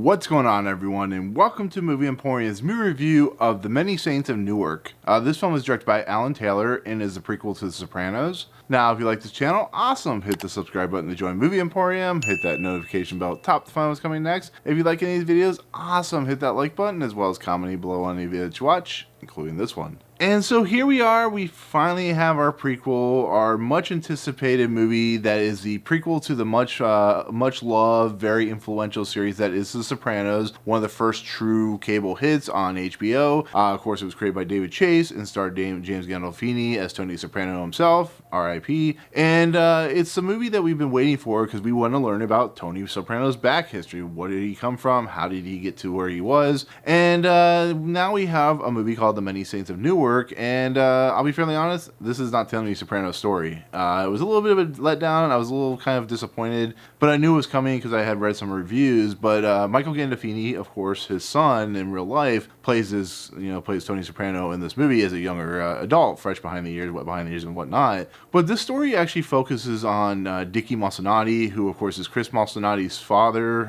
What's going on, everyone, and welcome to Movie Emporium's movie review of The Many Saints of Newark. This film is directed by Alan Taylor and is a prequel to The Sopranos. Now, if you like this channel, awesome! Hit the subscribe button to join Movie Emporium, hit that notification bell top to find what's coming next. If you like any of these videos, awesome! Hit that like button as well as comment below on any video that you watch, including this one. And so here we are, we finally have our prequel, our much anticipated movie that is the prequel to the much loved, very influential series that is The Sopranos, one of the first true cable hits on HBO. Of course, it was created by David Chase and starred James Gandolfini as Tony Soprano himself, R.I.P. And it's a movie that we've been waiting for because we want to learn about Tony Soprano's back history. What did he come from? How did he get to where he was? And now we have a movie called The Many Saints of Newark. And I'll be fairly honest, this is not telling me Soprano's story. It was a little bit of a letdown. I was a little kind of disappointed, but I knew it was coming because I had read some reviews. But Michael Gandolfini, of course, his son in real life, plays Tony Soprano in this movie as a younger adult, fresh behind the years, wet behind the years, and whatnot. But this story actually focuses on Dickie Malsonati, who of course is Chris Malsonati's father,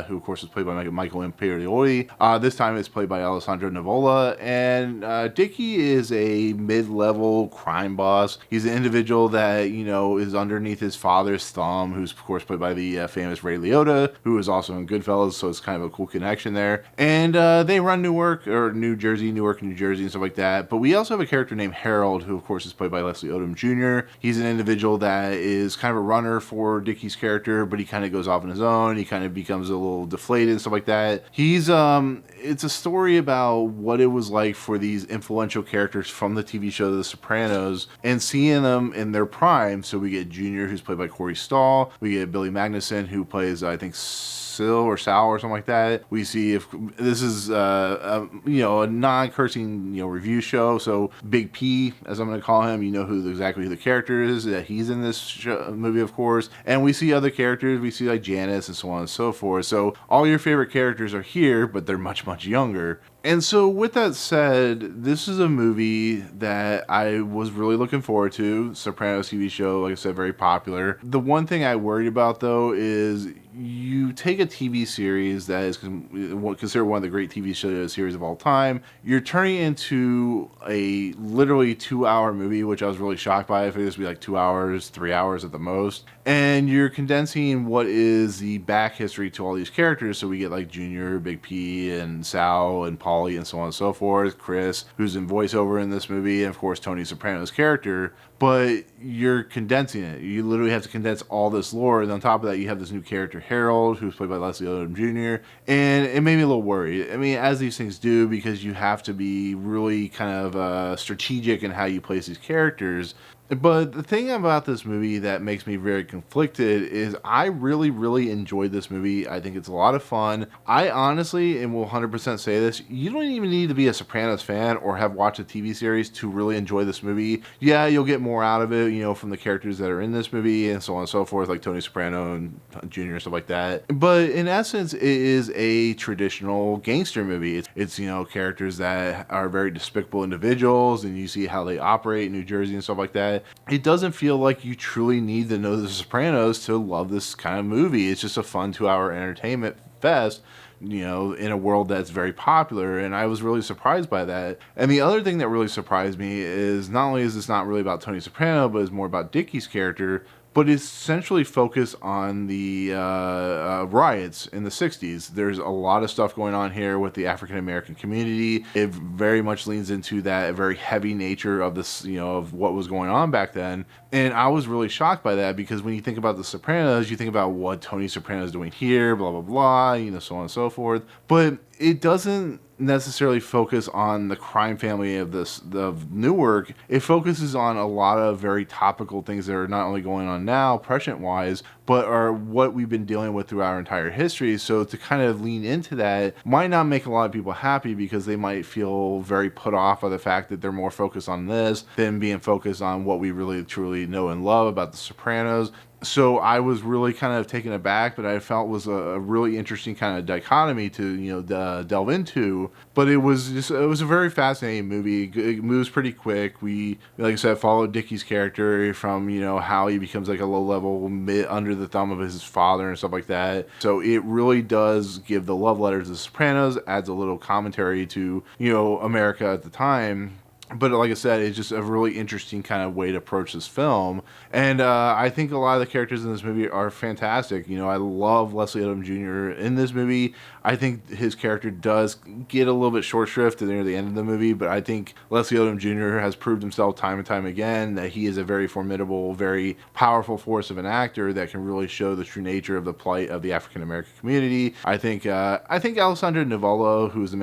who of course is played by Michael Imperioli. This time it's played by Alessandro Nivola, and Dickie is a mid-level crime boss. He's an individual that, is underneath his father's thumb, who's of course played by the famous Ray Liotta, who is also in Goodfellas, so it's kind of a cool connection there. And they run Newark, or Newark, New Jersey, and stuff like that. But we also have a character named Harold, who of course is played by Lesli Odom Jr. He's an individual that is kind of a runner for Dickie's character, but he kind of goes off on his own. He kind of becomes a little deflated and stuff like that. It's a story about what it was like for these influential characters from the TV show The Sopranos and seeing them in their prime. So we get Junior, who's played by Corey Stoll. We get Billy Magnussen, who plays, I think, Sal or something like that. We see if this is a non-cursing review show, so Big P, as I'm going to call him, exactly who the character is that he's in this movie, of course. And we see other characters. We see like Janice and so on and so forth. So all your favorite characters are here, but they're much younger. And so with that said, this is a movie that I was really looking forward to. Sopranos TV show, like I said, very popular. The one thing I worried about, though, is you take a TV series that is considered one of the great TV series of all time. You're turning into a literally 2-hour movie, which I was really shocked by. I figured this would be like 2 hours, 3 hours at the most. And you're condensing what is the back history to all these characters. So we get like Junior, Big P, and Sal, and Paul, and so on and so forth. Chris, who's in voiceover in this movie, and of course Tony Soprano's character. But you're condensing it. You literally have to condense all this lore, and on top of that, you have this new character Harold, who's played by Lesli Odom Jr. And it made me a little worried. I mean, as these things do, because you have to be really kind of strategic in how you place these characters. But the thing about this movie that makes me very conflicted is I really enjoyed this movie. I think it's a lot of fun. I honestly, and will 100% say this, you don't even need to be a Sopranos fan or have watched a TV series to really enjoy this movie. Yeah, you'll get more out of it, from the characters that are in this movie and so on and so forth, like Tony Soprano and Jr. and stuff like that. But in essence, it is a traditional gangster movie. It's characters that are very despicable individuals, and you see how they operate in New Jersey and stuff like that. It doesn't feel like you truly need to know The Sopranos to love this kind of movie. It's just a fun 2-hour entertainment fest, in a world that's very popular, and I was really surprised by that. And the other thing that really surprised me is not only is this not really about Tony Soprano, but it's more about Dickie's character, but it's essentially focused on the riots in the 60s. There's a lot of stuff going on here with the African-American community. It very much leans into that very heavy nature of this, of what was going on back then. And I was really shocked by that, because when you think about The Sopranos, you think about what Tony Soprano is doing here, blah, blah, blah, so on and so forth. But it doesn't necessarily focus on the crime family of Newark. It focuses on a lot of very topical things that are not only going on now, present-wise, but are what we've been dealing with throughout our entire history. So to kind of lean into that might not make a lot of people happy, because they might feel very put off by the fact that they're more focused on this than being focused on what we really truly really know and love about The Sopranos. So I was really kind of taken aback, but I felt was a really interesting kind of dichotomy to delve into. But it was a very fascinating movie. It moves pretty quick. We, like I said, followed Dickie's character from how he becomes like a low level under the thumb of his father and stuff like that. So it really does give the love letters to The Sopranos, adds a little commentary to America at the time. But like I said, it's just a really interesting kind of way to approach this film. And I think a lot of the characters in this movie are fantastic. I love Leslie Odom Jr. in this movie. I think his character does get a little bit short shrift near the end of the movie, but I think Leslie Odom Jr. has proved himself time and time again that he is a very formidable, very powerful force of an actor that can really show the true nature of the plight of the African American community. I think Alessandro Nivola, who is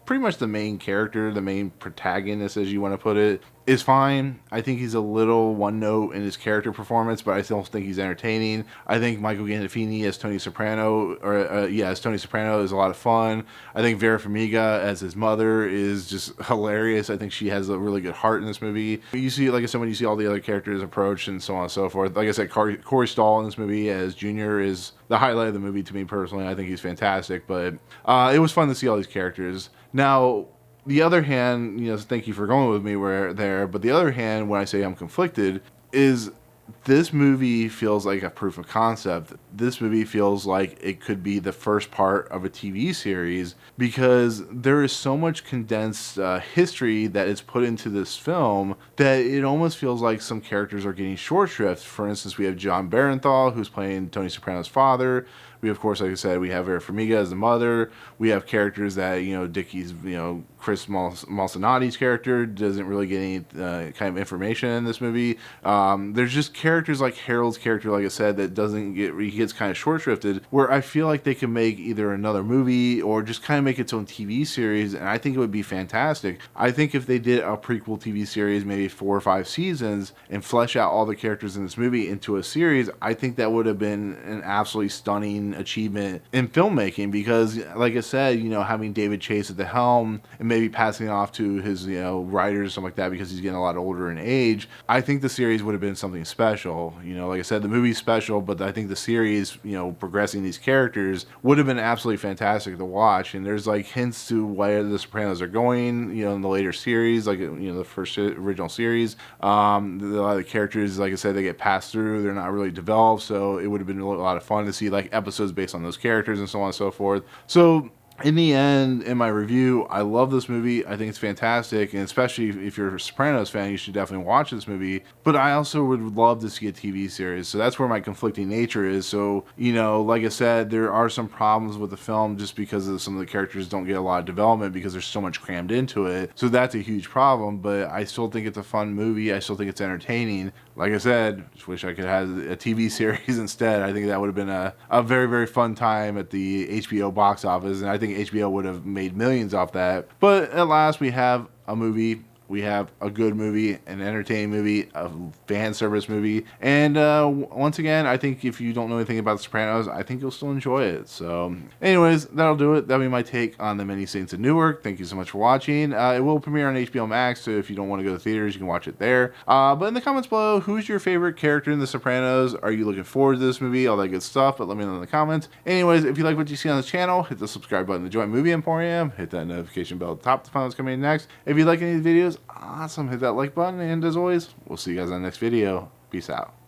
pretty much the main character, the main protagonist, as you want to put it, is fine. I think he's a little one note in his character performance, but I still think he's entertaining. I think Michael Gandolfini as Tony Soprano, is a lot of fun. I think Vera Farmiga as his mother is just hilarious. I think she has a really good heart in this movie. You see, like I said, when you see all the other characters approach and so on and so forth. Like I said, Corey Stoll in this movie as Junior is the highlight of the movie to me personally. I think he's fantastic, but it was fun to see all these characters. Now, the other hand, thank you for going with me there, but the other hand, when I say I'm conflicted, is this movie feels like a proof of concept. This movie feels like it could be the first part of a TV series because there is so much condensed history that is put into this film that it almost feels like some characters are getting short shrift. For instance, we have John Bernthal, who's playing Tony Soprano's father. We, of course, like I said, we have Vera Farmiga as the mother. We have characters that, Dickie's, Chris Malsinati's character doesn't really get any kind of information in this movie. There's just characters like Harold's character, like I said, that he gets kind of short shrifted, where I feel like they could make either another movie or just kind of make its own TV series, and I think it would be fantastic. I think if they did a prequel TV series, maybe 4 or 5 seasons, and flesh out all the characters in this movie into a series, I think that would have been an absolutely stunning achievement in filmmaking because, like I said, having David Chase at the helm and maybe passing it off to his, writers or something like that because he's getting a lot older in age, I think the series would have been something special. Like I said, the movie's special, but I think the series, progressing these characters would have been absolutely fantastic to watch. And there's like hints to where the Sopranos are going, in the later series, like, the first original series. A lot of the characters, like I said, they get passed through. They're not really developed. So it would have been a lot of fun to see like episodes based on those characters and so on and so forth. So in the end, in my review, I love this movie. I think it's fantastic, and especially if you're a Sopranos fan, you should definitely watch this movie. But I also would love to see a TV series, so that's where my conflicting nature is. So, like I said, there are some problems with the film just because of some of the characters don't get a lot of development because there's so much crammed into it. So that's a huge problem, but I still think it's a fun movie. I still think it's entertaining. Like I said, just wish I could have a TV series instead. I think that would have been a very, very fun time at the HBO box office, and I think HBO would have made millions off that. But at last, we have a movie. We have a good movie, an entertaining movie, a fan service movie. And once again, I think if you don't know anything about The Sopranos, I think you'll still enjoy it. So anyways, that'll do it. That'll be my take on The Many Saints of Newark. Thank you so much for watching. It will premiere on HBO Max, so if you don't want to go to theaters, you can watch it there. But in the comments below, who's your favorite character in The Sopranos? Are you looking forward to this movie? All that good stuff, but let me know in the comments. Anyways, if you like what you see on this channel, hit the subscribe button to join Movie Emporium. Hit that notification bell at the top to find out what's coming in next. If you like any of the videos, awesome, hit that like button, and as always, we'll see you guys on the next video. Peace out.